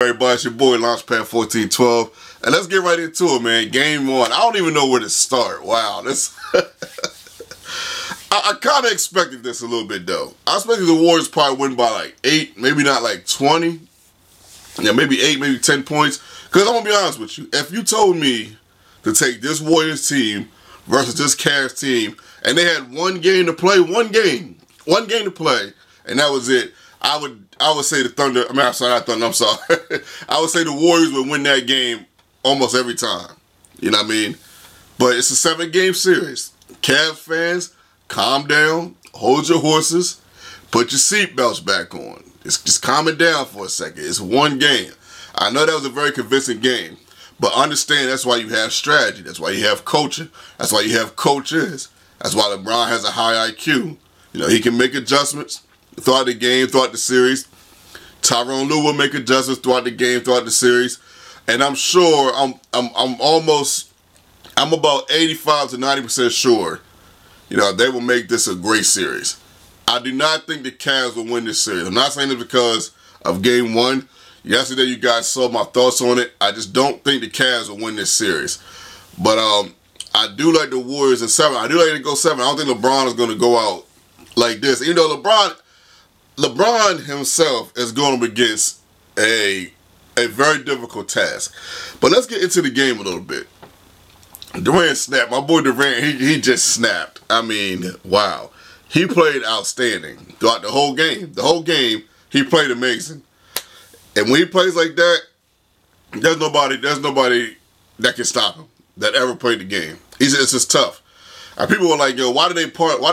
Everybody, it's your boy Launchpad1412, and let's get right into it, man. Game one. I don't even know where to start. Wow, this. I kind of expected this a little bit though. I expected the Warriors probably win by like 8, maybe not like 20. Yeah, maybe 8, maybe 10 points. Because I'm gonna be honest with you, if you told me to take this Warriors team versus this Cavs team, and they had one game to play, one game to play, and that was it, I would say the Thunder. I mean, I'm sorry, not Thunder. I'm sorry. I would say the Warriors would win that game almost every time. You know what I mean? But it's a 7-game series. Cavs fans, calm down, hold your horses, put your seatbelts back on. Just calm it down for a second. It's one game. I know that was a very convincing game, but understand that's why you have strategy. That's why you have coaching. That's why you have coaches. That's why LeBron has a high IQ. You know, he can make adjustments throughout the game, throughout the series. Tyronn Lue will make adjustments throughout the game, throughout the series. And I'm sure, I'm about 85 to 90% sure, you know, they will make this a great series. I do not think the Cavs will win this series. I'm not saying it because of game one. Yesterday you guys saw my thoughts on it. I just don't think the Cavs will win this series. But I do like the Warriors in 7. I do like to go 7. I don't think LeBron is going to go out like this. Even though LeBron himself is going up against a very difficult task. But let's get into the game a little bit. Durant snapped. My boy Durant, he just snapped. I mean, wow. He played outstanding throughout the whole game. The whole game, he played amazing. And when he plays like that, there's nobody that can stop him that ever played the game. It's just tough. And people were like, yo, why did they part the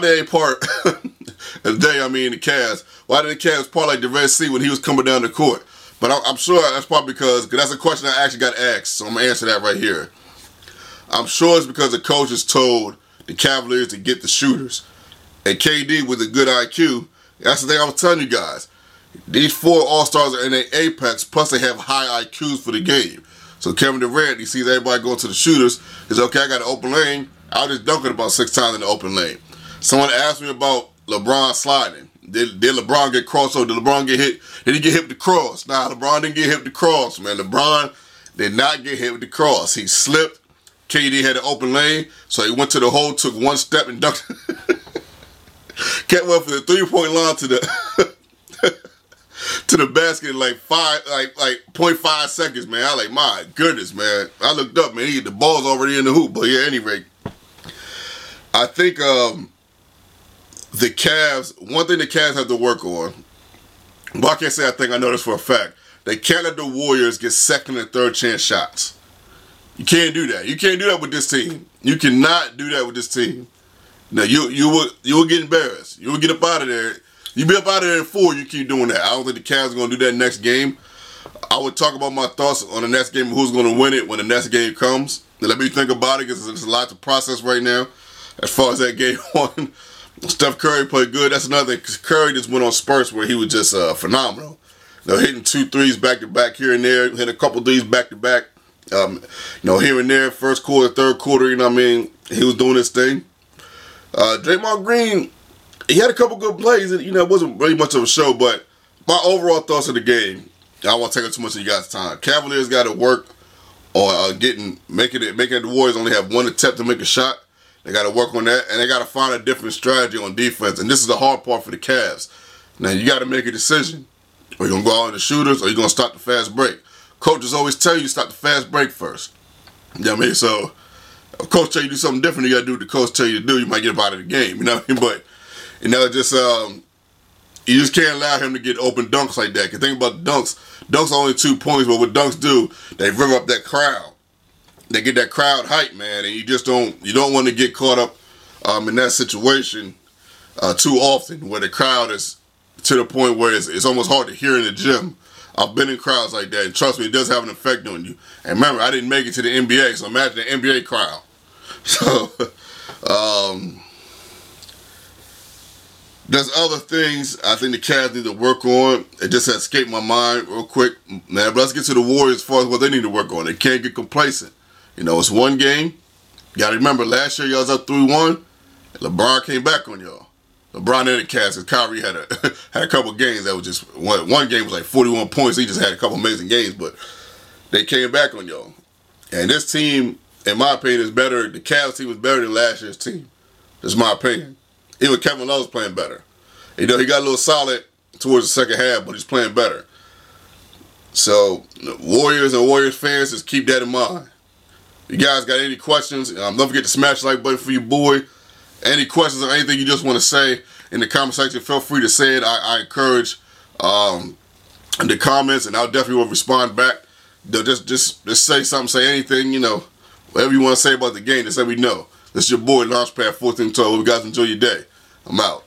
Cavs, why did the Cavs part like the Red Sea when he was coming down the court? But I'm sure that's probably because that's a question I actually got asked, so I'm going to answer that right here. I'm sure it's because the coaches told the Cavaliers to get the shooters. And KD with a good IQ, that's the thing I was telling you guys. These 4 All-Stars are in their apex, plus they have high IQs for the game. So Kevin Durant, he sees everybody going to the shooters. He's okay, I got an open lane. I'll just dunk it about 6 times in the open lane. Someone asked me about LeBron sliding. Did LeBron get crossed over? Did LeBron get hit? Did he get hit with the cross? Nah, LeBron didn't get hit with the cross, man. LeBron did not get hit with the cross. He slipped. KD had an open lane, so he went to the hole, took one step, and dunked. Kept up for the 3-point line to the to the basket in like 0.5 seconds, man. I like, my goodness, man. I looked up, man. The ball's already in the hoop. But yeah, at any rate, I think the Cavs, one thing the Cavs have to work on, well, I can't say I think, I know this for a fact, they can't let the Warriors get second and third chance shots. You can't do that. You can't do that with this team. You cannot do that with this team. Now, you will get embarrassed. You will get up out of there. You be up out of there in 4, you keep doing that. I don't think the Cavs are going to do that next game. I would talk about my thoughts on the next game, who's going to win it when the next game comes. Now, let me think about it because there's a lot to process right now as far as that game one. Steph Curry played good. That's another thing. Curry just went on spurts where he was just phenomenal. You know, hitting 2 threes back-to-back here and there, hit a couple threes back-to-back. You know, here and there, first quarter, third quarter, you know what I mean? He was doing his thing. Draymond Green, he had a couple good plays. You know, it wasn't really much of a show, but my overall thoughts of the game, I don't want to take up too much of you guys' time. Cavaliers got to work on making the Warriors only have 1 attempt to make a shot. They got to work on that, and they got to find a different strategy on defense. And this is the hard part for the Cavs. Now, you got to make a decision. Are you going to go out on the shooters, or are you going to stop the fast break? Coaches always tell you stop the fast break first. You know what I mean? So, if coach tell you to do something different, you got to do what the coach tell you to do. You might get out of the game. You know what I mean? But, you know, just you just can't allow him to get open dunks like that. Because think about dunks. Dunks are only 2 points, but what dunks do, they rev up that crowd. They get that crowd hype, man, and you don't want to get caught up in that situation too often, where the crowd is to the point where it's almost hard to hear in the gym. I've been in crowds like that, and trust me, it does have an effect on you. And remember, I didn't make it to the NBA, so imagine the NBA crowd. So, there's other things I think the Cavs need to work on. It just escaped my mind real quick, man. But let's get to the Warriors as far as what they need to work on. They can't get complacent. You know, it's one game. You got to remember, last year y'all was up 3-1. LeBron came back on y'all. LeBron and the Cavs, because Kyrie had a couple games that was just one game was like 41 points. He just had a couple amazing games, but they came back on y'all. And this team, in my opinion, is better. The Cavs team is better than last year's team. That's my opinion. Even Kevin Love's playing better. You know, he got a little solid towards the second half, but he's playing better. So, Warriors and Warriors fans, just keep that in mind. If you guys got any questions, don't forget to smash the like button for your boy. Any questions or anything you just want to say in the comment section, feel free to say it. I encourage the comments, and I'll definitely will respond back. Just say something, say anything, you know, whatever you want to say about the game, just let me know. This is your boy, Launchpad 1412. You guys enjoy your day. I'm out.